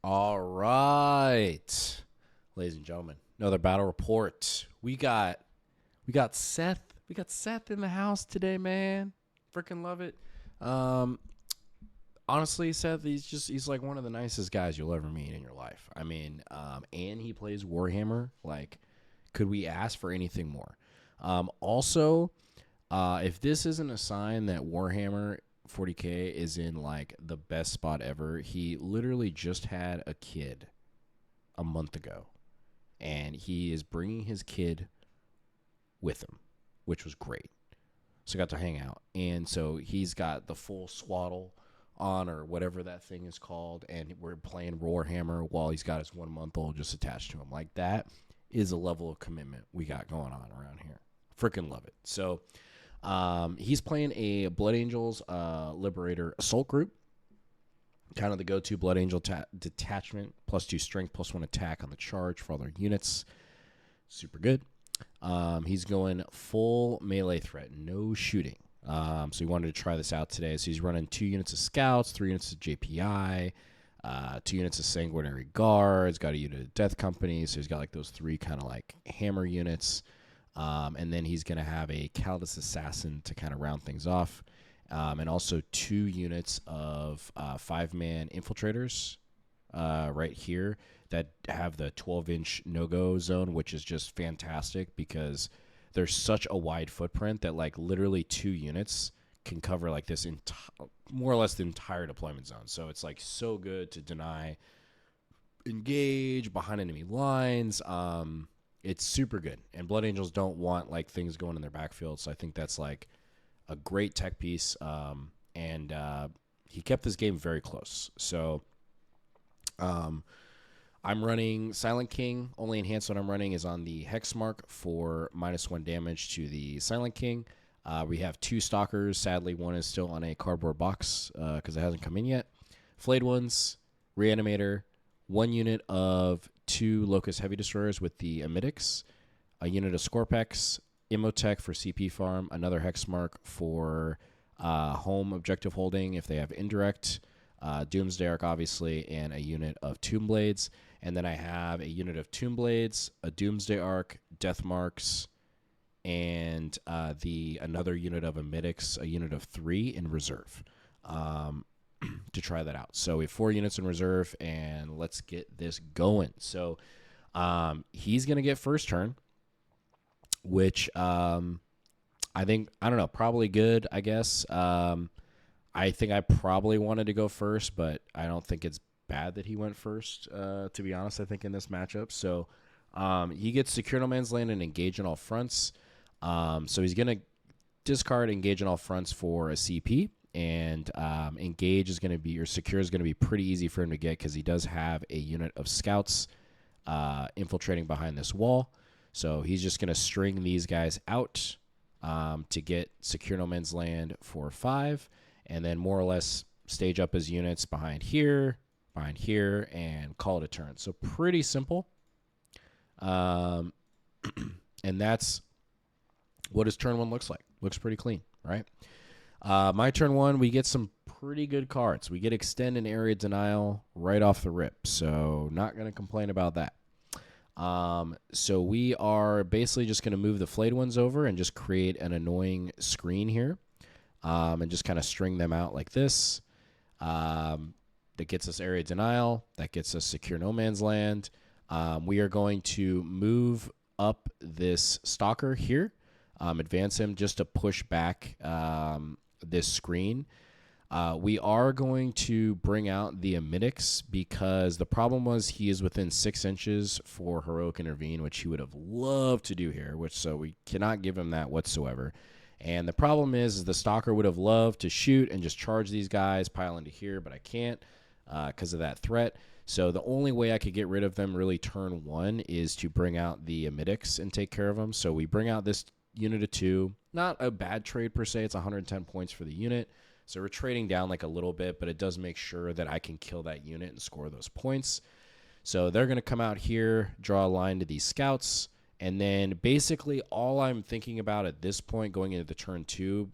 All right, ladies and gentlemen, another battle report. We got Seth. We got Seth in the house today, man. Freaking love it. Um, honestly, Seth, he's like one of the nicest guys you'll ever meet in your life. I mean, and he plays Warhammer. Like, could we ask for anything more? Also, if this isn't a sign that Warhammer 40K is in like the best spot ever, he literally just had a kid a month ago, and he is bringing his kid with him, which was great. So I got to hang out, and so he's got the full swaddle on or whatever that thing is called, and we're playing Warhammer while he's got his 1 month old just attached to him. Like that is a level of commitment we got going on around here. Freaking love it. So he's playing a Blood Angels Liberator Assault group, kind of the go-to Blood Angel detachment, +2 strength, +1 attack on the charge for all their units. Super good. He's going full melee threat, no shooting. So he wanted to try this out today. So he's running 2 units of scouts, 3 units of JPI, 2 units of sanguinary guards, got a unit of death company. So he's got like those 3 kind of like hammer units. And then he's going to have a Callous Assassin to kind of round things off. And also 2 units of 5-man infiltrators right here that have the 12-inch no-go zone, which is just fantastic because there's such a wide footprint that like literally 2 units can cover like this more or less the entire deployment zone. So it's like so good to deny engage behind enemy lines. It's super good. And Blood Angels don't want like things going in their backfield. So I think that's like a great tech piece. And he kept this game very close. So I'm running Silent King. Only enhanced one I'm running is on the Hex Mark for -1 damage to the Silent King. We have 2 Stalkers. Sadly, one is still on a cardboard box because it hasn't come in yet. Flayed Ones, Reanimator, 1 unit of 2 Locust Heavy Destroyers with the Emetics, a unit of Scorpex, Immotech for CP farm, another Hex Mark for home objective holding if they have indirect, Doomsday Arc obviously, and a unit of Tomb Blades. And then I have a unit of Tomb Blades, a Doomsday Arc, Death Marks, and another unit of Emetics, a unit of 3 in reserve. To try that out. So we have 4 units in reserve, and let's get this going. So he's going to get first turn, which I think, I don't know, probably good, I guess. I think I probably wanted to go first, but I don't think it's bad that he went first, to be honest, I think, in this matchup. So he gets Secure No Man's Land and Engage on all fronts. So he's going to discard Engage on all fronts for a CP. And Engage is going to be, or Secure is going to be pretty easy for him to get because he does have a unit of scouts infiltrating behind this wall. So he's just going to string these guys out to get Secure No Man's Land for 5, and then more or less stage up his units behind here, and call it a turn. So pretty simple. And that's what his turn 1 looks like. Looks pretty clean, right? My turn 1, we get some pretty good cards. We get Extend and Area Denial right off the rip, so not going to complain about that. So we are basically just going to move the Flayed Ones over and just create an annoying screen here, and just kind of string them out like this. That gets us Area Denial. That gets us Secure No Man's Land. We are going to move up this Stalker here, advance him just to push back this screen. We are going to bring out the Emetics because the problem was he is within 6 inches for Heroic Intervene, which he would have loved to do here, so we cannot give him that whatsoever. And the problem is the Stalker would have loved to shoot and just charge these guys, pile into here, but I can't because of that threat. So the only way I could get rid of them really turn 1 is to bring out the Emetics and take care of them. So we bring out this unit of 2. Not a bad trade per se. It's 110 points for the unit. So we're trading down like a little bit, but it does make sure that I can kill that unit and score those points. So they're going to come out here, draw a line to these scouts, and then basically all I'm thinking about at this point going into the turn 2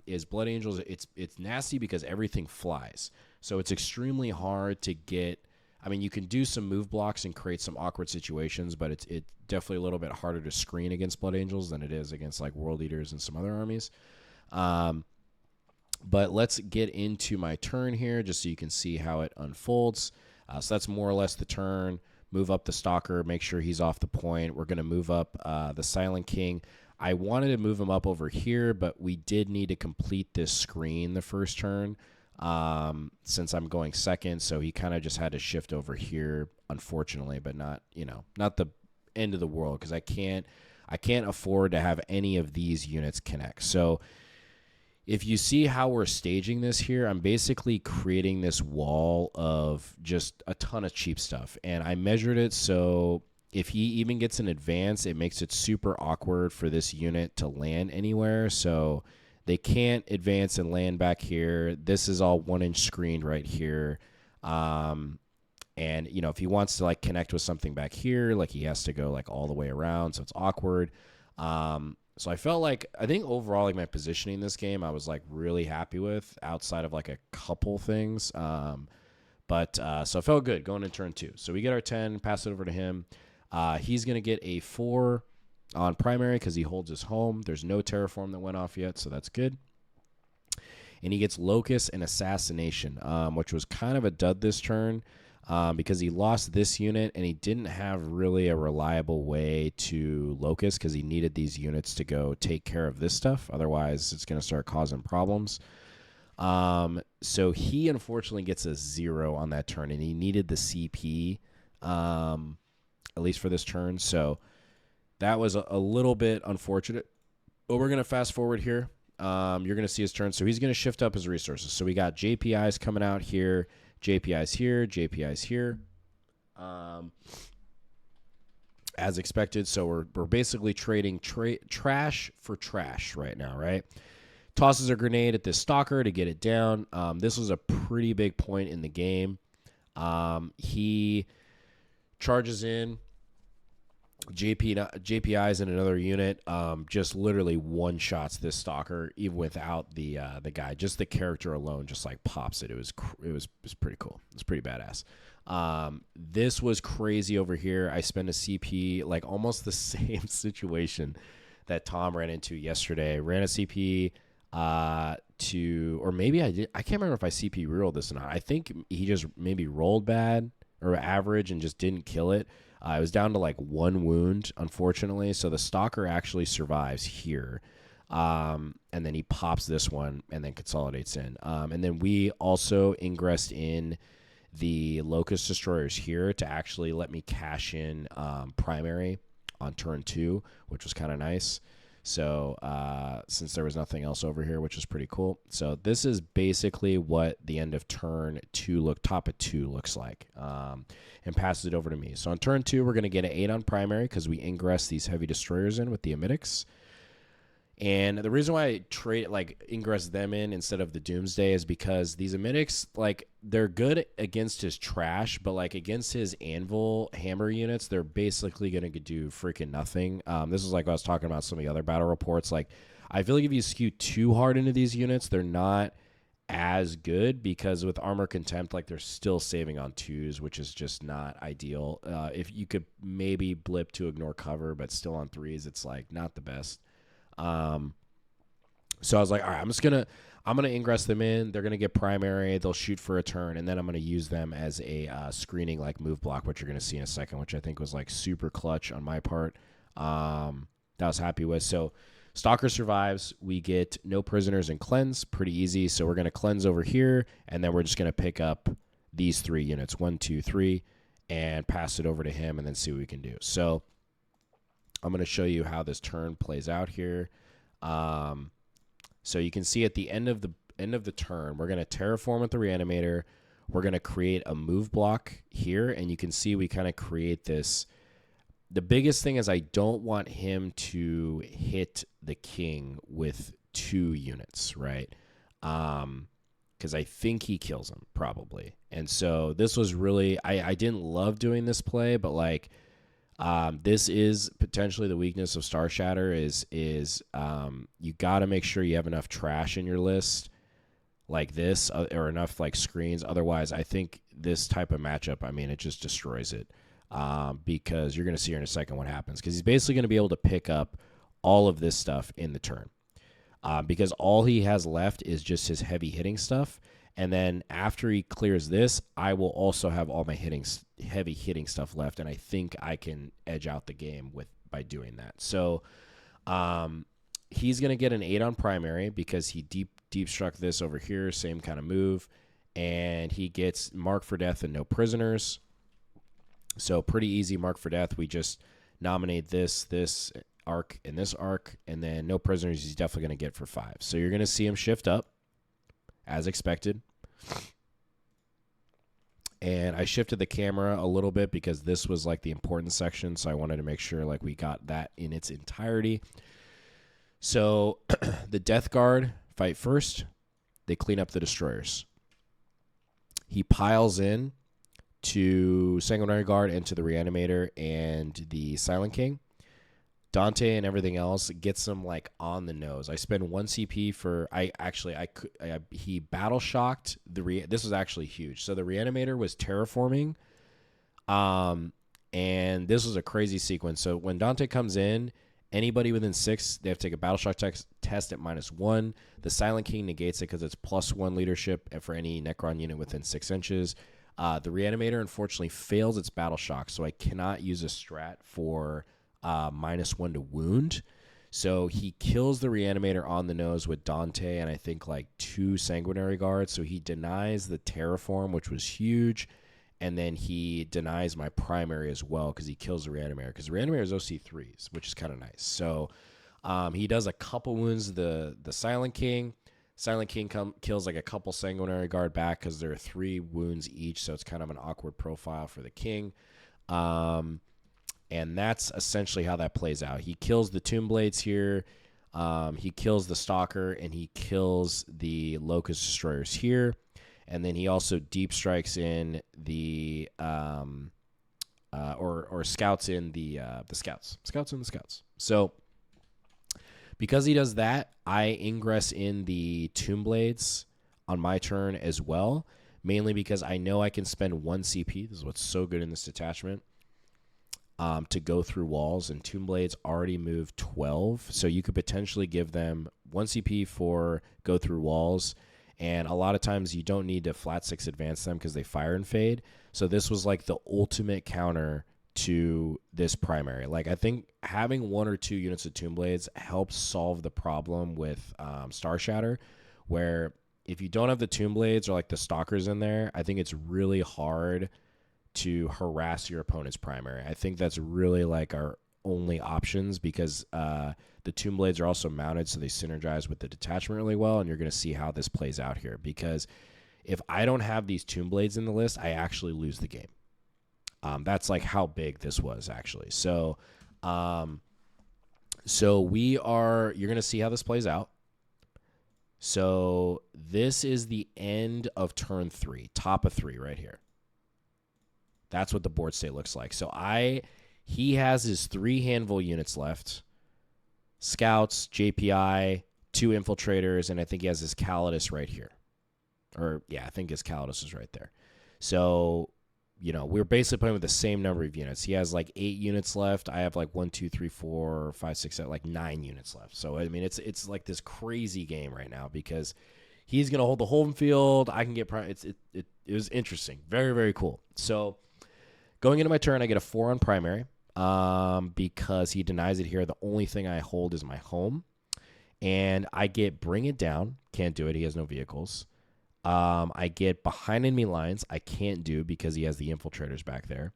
is Blood Angels. It's nasty because everything flies. So it's extremely hard to get I mean, you can do some move blocks and create some awkward situations, but it's definitely a little bit harder to screen against Blood Angels than it is against like World Eaters and some other armies. But let's get into my turn here just so you can see how it unfolds. So that's more or less the turn. Move up the Stalker, make sure he's off the point. We're going to move up the Silent King. I wanted to move him up over here, but we did need to complete this screen the first turn since I'm going second. So he kind of just had to shift over here, unfortunately, but not the end of the world because I can't afford to have any of these units connect. So if you see how we're staging this here, I'm basically creating this wall of just a ton of cheap stuff. And I measured it so if he even gets an advance, it makes it super awkward for this unit to land anywhere. So they can't advance and land back here. This is all 1-inch screened right here. And, if he wants to, like, connect with something back here, like, he has to go, like, all the way around. So it's awkward. So I felt like, I think overall, like, my positioning in this game, I was, like, really happy with outside of, like, a couple things. So it felt good going into turn 2. So we get our 10, pass it over to him. He's going to get a 4 on primary because he holds his home. There's no Terraform that went off yet, so that's good. And he gets Locust and Assassination, which was kind of a dud this turn because he lost this unit and he didn't have really a reliable way to Locust because he needed these units to go take care of this stuff. Otherwise, it's going to start causing problems. So he unfortunately gets a 0 on that turn, and he needed the CP, at least for this turn. So that was a little bit unfortunate. But we're going to fast forward here. You're going to see his turn. So he's going to shift up his resources. So we got JPIs coming out here, JPIs here, JPIs here. As expected. So we're basically trading trash for trash right now, right? Tosses a grenade at this Stalker to get it down. This was a pretty big point in the game. He charges in. JPI's in another unit. Just literally one-shots this Stalker, even without the guy. Just the character alone just like pops it. It was pretty cool. It's pretty badass. This was crazy over here. I spent a CP, like almost the same situation that Tom ran into yesterday. Ran a CP or maybe I did. I can't remember if I CP rerolled this or not. I think he just maybe rolled bad or average and just didn't kill it. I was down to like 1 wound, unfortunately. So the Stalker actually survives here. And then he pops this one and then consolidates in. And then we also ingressed in the Locust Destroyers here to actually let me cash in primary on turn 2, which was kind of nice. So since there was nothing else over here, which is pretty cool. So this is basically what the end of turn 2 top of 2 looks like, and passes it over to me. So on turn 2, we're going to get an 8 on primary because we ingress these heavy destroyers in with the Emetics. And the reason why I ingress them in instead of the Doomsday is because these Emetics, like, they're good against his trash, but like against his Anvil hammer units, they're basically going to do freaking nothing. This is like I was talking about some of the other battle reports. Like, I feel like if you skew too hard into these units, they're not as good because with Armor Contempt, like, they're still saving on 2s, which is just not ideal. If you could maybe blip to ignore cover, but still on 3s, it's like not the best. So I was like, all right, I'm gonna ingress them in. They're gonna get primary. They'll shoot for a turn, and then I'm gonna use them as a screening like move block, which you're gonna see in a second, which I think was like super clutch on my part. That I was happy with. So Stalker survives. We get no prisoners and cleanse. Pretty easy. So we're gonna cleanse over here, and then we're just gonna pick up these 3 units, 1, 2, 3, and pass it over to him, and then see what we can do. So I'm going to show you how this turn plays out here. So you can see at the end of the turn, we're going to terraform with the Reanimator. We're going to create a move block here, and you can see we kind of create this. The biggest thing is I don't want him to hit the king with 2 units, right? Because I think he kills him probably. And so this was really I didn't love doing this play, but like. This is potentially the weakness of Starshatter is you got to make sure you have enough trash in your list like this or enough like screens. Otherwise, I think this type of matchup, I mean, it just destroys it. Because you're going to see here in a second what happens. Because he's basically going to be able to pick up all of this stuff in the turn. Because all he has left is just his heavy hitting stuff. And then after he clears this, I will also have all my heavy hitting stuff left. And I think I can edge out the game by doing that. So he's going to get an 8 on primary because he deep struck this over here, same kind of move. And he gets mark for death and no prisoners. So pretty easy mark for death. We just nominate this arc, and this arc, and then no prisoners he's definitely going to get for 5. So you're going to see him shift up, as expected. And I shifted the camera a little bit because this was like the important section, so I wanted to make sure like we got that in its entirety. So the Death Guard fight first. They clean up the destroyers. He piles in to Sanguinary Guard and to the Reanimator and the Silent King. Dante and everything else gets them like on the nose. I spend 1 CP for he battle shocked this was actually huge. So the Reanimator was terraforming, and this was a crazy sequence. So when Dante comes in, anybody within 6, they have to take a battle shock test at -1. The Silent King negates it because it's +1 leadership for any Necron unit within 6 inches. The Reanimator, unfortunately, fails its battle shock, so I cannot use a strat for -1 to wound. So he kills the Reanimator on the nose with Dante and I think like 2 Sanguinary Guards. So he denies the Terraform, which was huge, and then he denies my primary as well because he kills the Reanimator. Because the Reanimator is OC3s, which is kind of nice. So he does a couple wounds the Silent King. Silent King kills like a couple Sanguinary Guard back because there are 3 wounds each, so it's kind of an awkward profile for the King. And that's essentially how that plays out. He kills the Tomb Blades here. He kills the Stalker, and he kills the Locust Destroyers here. And then he also deep strikes in the or scouts in the scouts. Scouts in the scouts. So because he does that, I ingress in the Tomb Blades on my turn as well, mainly because I know I can spend 1 CP. This is what's so good in this detachment, to go through walls, and Tomb Blades already move 12, so you could potentially give them 1 CP for go through walls, and a lot of times you don't need to flat 6 advance them because they fire and fade. So this was like the ultimate counter to this primary. Like, I think having 1 or 2 units of Tomb Blades helps solve the problem with Starshatter, where if you don't have the Tomb Blades or like the Stalkers in there, I think it's really hard to harass your opponent's primary. I think that's really like our only options because the Tomb Blades are also mounted, so they synergize with the detachment really well, and you're going to see how this plays out here. Because if I don't have these Tomb Blades in the list, I actually lose the game. That's like how big this was actually. So, you're going to see how this plays out. So this is the end of turn 3, top of 3 right here. That's what the board state looks like. So he has his 3 handful units left. Scouts, JPI, 2 infiltrators, and I think he has his Calidus right here. Or, yeah, I think his Calidus is right there. So, you know, we're basically playing with the same number of units. He has like 8 units left. I have like 1, 2, 3, 4, 5, 6, 7, like 9 units left. So, I mean, it's like this crazy game right now because he's going to hold the home field. I can get it was interesting. Very, very cool. So, going into my turn, I get a 4 on primary because he denies it here. The only thing I hold is my home. And I get Bring It Down. Can't do it. He has no vehicles. I get Behind Enemy Lines. I can't do because he has the infiltrators back there.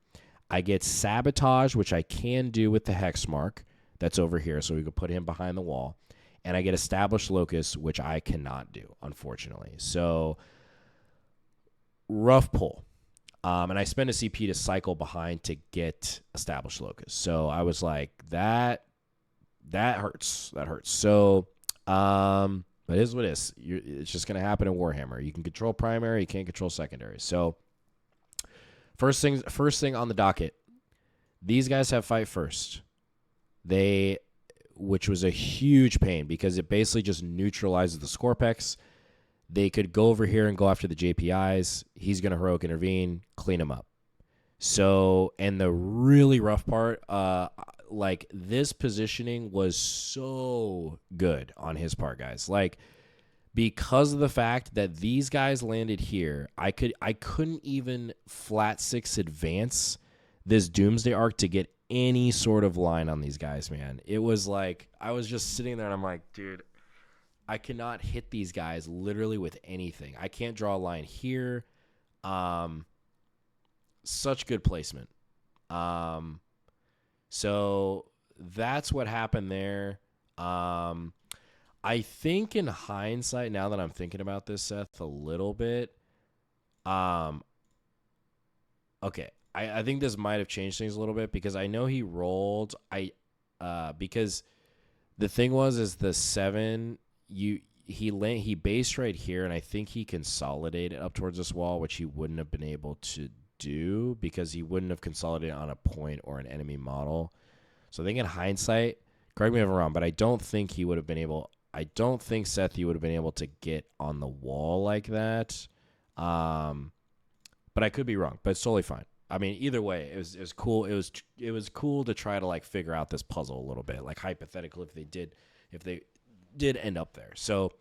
I get Sabotage, which I can do with the Hex Mark. That's over here, so we could put him behind the wall. And I get Established Locus, which I cannot do, unfortunately. So, rough pull. And I spend a CP to cycle behind to get Established Locus. So I was like, that hurts. That hurts. So, it is what it is. It's just going to happen in Warhammer. You can control primary, you can't control secondary. So, first thing on the docket, these guys have fight first. Which was a huge pain because it basically just neutralizes the Scorpex. They could go over here and go after the JPIs. He's going to heroic intervene, clean them up. So, and the really rough part, like this positioning was so good on his part, guys. Like, because of the fact that these guys landed here, I couldn't even flat 6 advance this Doomsday Arc to get any sort of line on these guys, man. It was like I was just sitting there and I'm like, dude, I cannot hit these guys literally with anything. I can't draw a line here. Such good placement. So that's what happened there. I think in hindsight, now that I'm thinking about this, Seth, a little bit, okay, I think this might have changed things a little bit because I know he rolled, because the thing is the 7, he based right here, and I think he consolidated up towards this wall, which he wouldn't have been able to do because he wouldn't have consolidated on a point or an enemy model. So I think in hindsight, correct me if I'm wrong, but I don't think he would have been able. I don't think Seth, you would have been able to get on the wall like that. But I could be wrong, but it's totally fine. I mean, either way, it was cool. It was cool to try to like figure out this puzzle a little bit, like hypothetical if they did end up there. So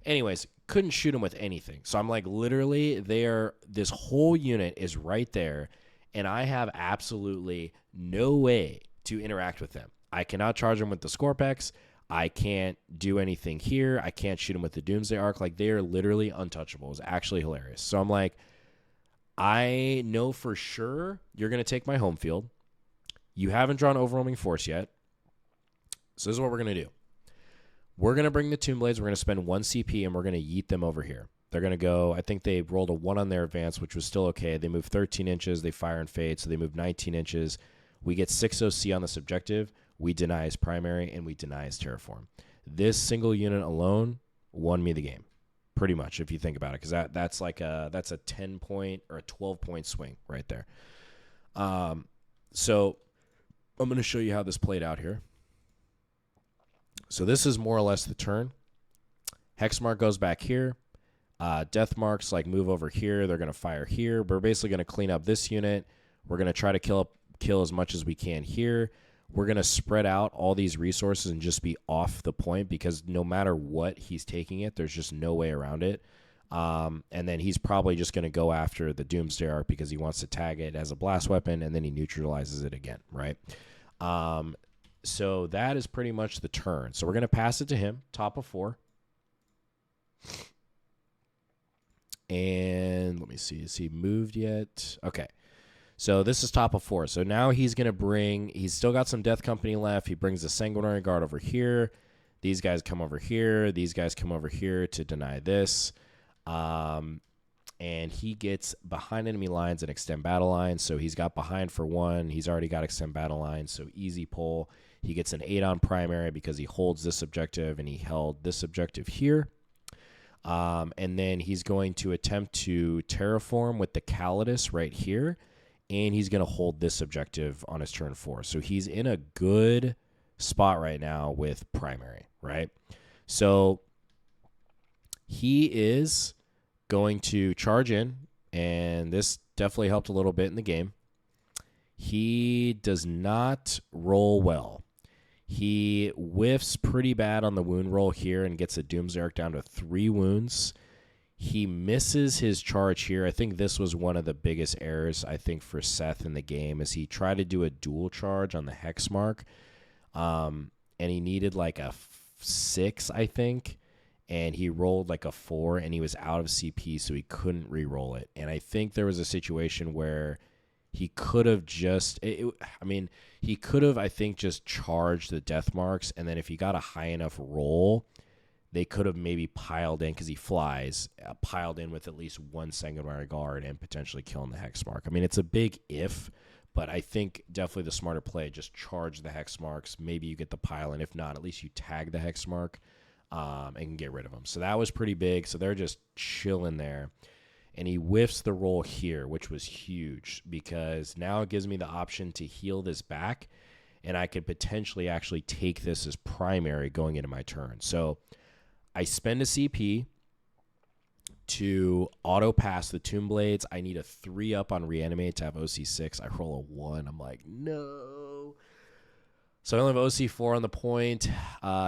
anyways, couldn't shoot him with anything. So I'm like, literally this whole unit is right there, and I have absolutely no way to interact with them. I cannot charge them with the Scorpex. I can't do anything here. I can't shoot them with the Doomsday Arc. Like, they are literally untouchable. It's actually hilarious. So I'm like, I know for sure you're going to take my home field. You haven't drawn Overwhelming Force yet. So this is what we're going to do. We're going to bring the Tomb Blades. We're going to spend 1 CP, and we're going to yeet them over here. They're going to go, I think they rolled a 1 on their advance, which was still okay. They move 13 inches. They fire and fade, so they move 19 inches. We get 6 OC on this objective. We deny his primary, and we deny his terraform. This single unit alone won me the game, pretty much, if you think about it, because that's a 10-point or a 12-point swing right there. So I'm going to show you how this played out here. So this is more or less the turn. Hexmark goes back here. Death marks like move over here. They're going to fire here. We're basically going to clean up this unit. We're going to try to kill as much as we can here. We're going to spread out all these resources and just be off the point because no matter what he's taking it, there's just no way around it. And then he's probably just going to go after the Doomsday Arc because he wants to tag it as a blast weapon, and then he neutralizes it again, right? So that is pretty much the turn. So we're going to pass it to him, top of 4. And let me see, is he moved yet? Okay. So this is top of 4. So now he's going to he's still got some Death Company left. He brings the Sanguinary Guard over here. These guys come over here. These guys come over here to deny this. And he gets behind enemy lines and extend battle lines. So he's got behind for 1. He's already got extend battle lines. So easy pull. He gets an 8 on primary because he holds this objective and he held this objective here. And then he's going to attempt to terraform with the Calidus right here. And he's going to hold this objective on his turn 4. So he's in a good spot right now with primary, right? So he is going to charge in, and this definitely helped a little bit in the game. He does not roll well. He whiffs pretty bad on the wound roll here and gets a Doomsday Arc down to 3 wounds. He misses his charge here. I think this was one of the biggest errors, I think, for Seth in the game, is he tried to do a dual charge on the Hexmark, and he needed like a 6, I think, and he rolled like a 4, and he was out of CP, so he couldn't re-roll it. And I think there was a situation where he could have just, he could have, I think, just charged the death marks, and then if he got a high enough roll, they could have maybe piled in, because he flies, piled in with at least 1 Sanguinary Guard and potentially killing the Hexmark. I mean, it's a big if, but I think definitely the smarter play, just charge the Hexmarks. Maybe you get the pile in. If not, at least you tag the Hexmark and can get rid of them. So that was pretty big. So they're just chilling there. And he whiffs the roll here, which was huge, because now it gives me the option to heal this back, and I could potentially actually take this as primary going into my turn. So I spend a CP. to auto pass the Tomb Blades. I need a 3-up on Reanimate to have OC6. I roll a 1. I'm like, no. So I only have OC4 on the point.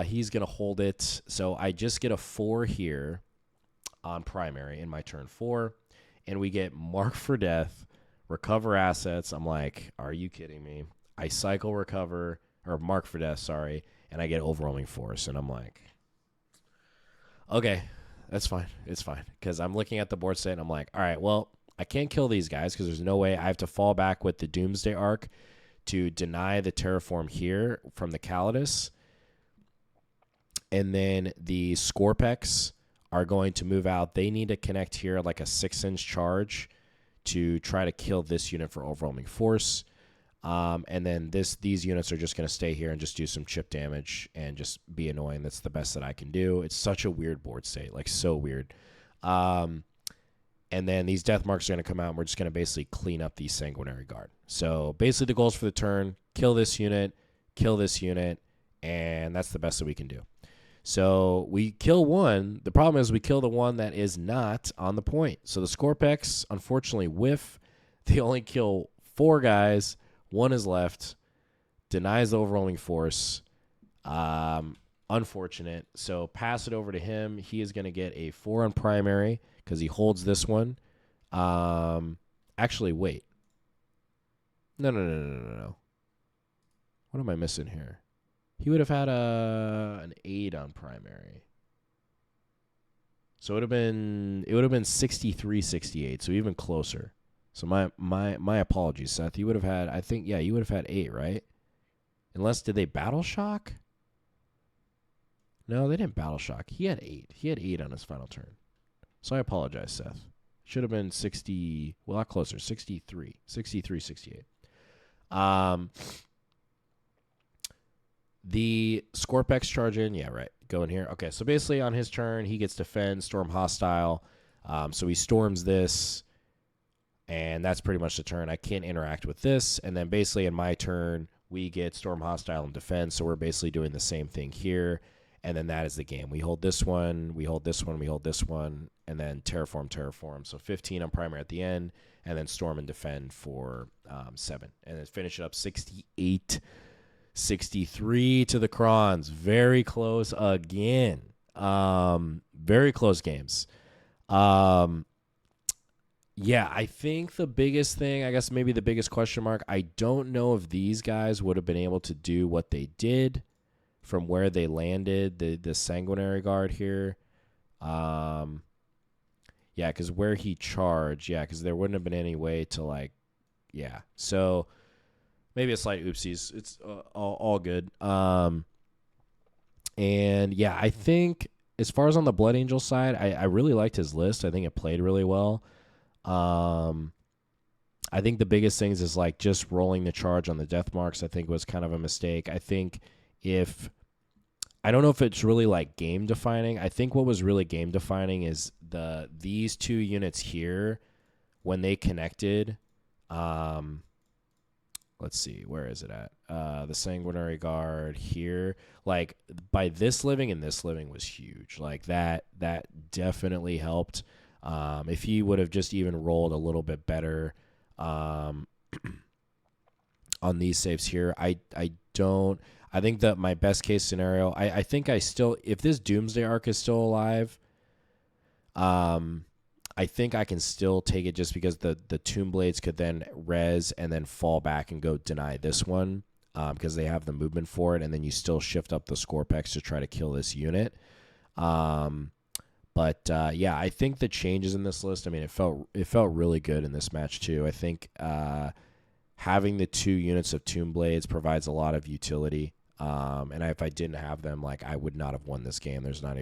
He's going to hold it. So I just get a 4 here on primary in my turn 4. And we get Mark for Death, recover assets. I'm like, are you kidding me? I cycle recover, or Mark for Death, sorry, and I get Overwhelming Force. And I'm like, okay, that's fine. It's fine. Because I'm looking at the board state, and I'm like, all right, well, I can't kill these guys because there's no way. I have to fall back with the Doomsday Arc to deny the Terraform here from the Calidus. And then the Scorpex are going to move out. They need to connect here like a 6-inch charge to try to kill this unit for Overwhelming Force. And then these units are just going to stay here and just do some chip damage and just be annoying. That's the best that I can do. It's such a weird board state, like so weird. And then these death marks are going to come out, and we're just going to basically clean up the Sanguinary Guard. So basically the goals for the turn, kill this unit, and that's the best that we can do. So we kill one. The problem is we kill the one that is not on the point. So the Scorpex, unfortunately, whiff. They only kill 4 guys. 1 is left. Denies the Overwhelming Force. Unfortunate. So pass it over to him. He is going to get a 4 on primary because he holds this one. Actually, wait. No. What am I missing here? He would have had an 8 on primary. So it would have been 63-68, so even closer. So my apologies, Seth. You would have had, I think, yeah, you would have had 8, right? Unless, did they battle shock? No, they didn't battle shock. He had 8. He had 8 on his final turn. So I apologize, Seth. Should have been 60, well, a lot closer, 63-68. The Scorpex charge in, yeah, right. Go in here. Okay, so basically on his turn, he gets defend, storm hostile. So he storms this, and that's pretty much the turn. I can't interact with this. And then basically in my turn, we get storm hostile and defend. So we're basically doing the same thing here. And then that is the game. We hold this one, we hold this one, we hold this one, and then terraform. So 15 on primary at the end, and then storm and defend for 7. And then finish it up 68-63 to the Necrons. Very close again. Very close games. Yeah, I think the biggest thing, I guess maybe the biggest question mark, I don't know if these guys would have been able to do what they did from where they landed, the Sanguinary Guard here. Yeah, because where he charged, yeah, because there wouldn't have been any way to, like, yeah. So maybe a slight oopsies. It's all good. And, yeah, I think as far as on the Blood Angel side, I really liked his list. I think it played really well. I think the biggest things is, like, just rolling the charge on the death marks, I think was kind of a mistake. I think I don't know if it's really, like, game defining. I think what was really game defining is these 2 units here, when they connected, let's see, where is it at? The Sanguinary Guard here. Like, by this living and this living was huge. Like, that definitely helped. If he would have just even rolled a little bit better on these saves here, I think that my best case scenario, I think I still, if this Doomsday Arc is still alive, I think I can still take it just because the Tomb Blades could then res and then fall back and go deny this one because they have the movement for it, and then you still shift up the Scorpex to try to kill this unit. But yeah, I think the changes in this list, I mean, it felt really good in this match too. I think having the 2 units of Tomb Blades provides a lot of utility. And if I didn't have them, like, I would not have won this game. There's not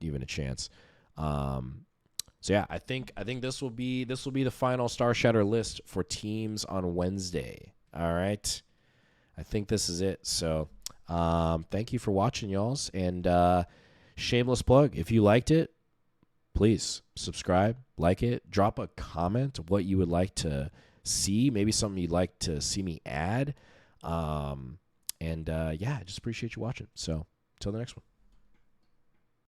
even a chance. So yeah, I think this will be the final Starshatter list for teams on Wednesday. All right, I think this is it. So thank you for watching, y'alls, and shameless plug. If you liked it, please subscribe, like it, drop a comment of what you would like to see, maybe something you'd like to see me add. And yeah, I just appreciate you watching. So, till the next one.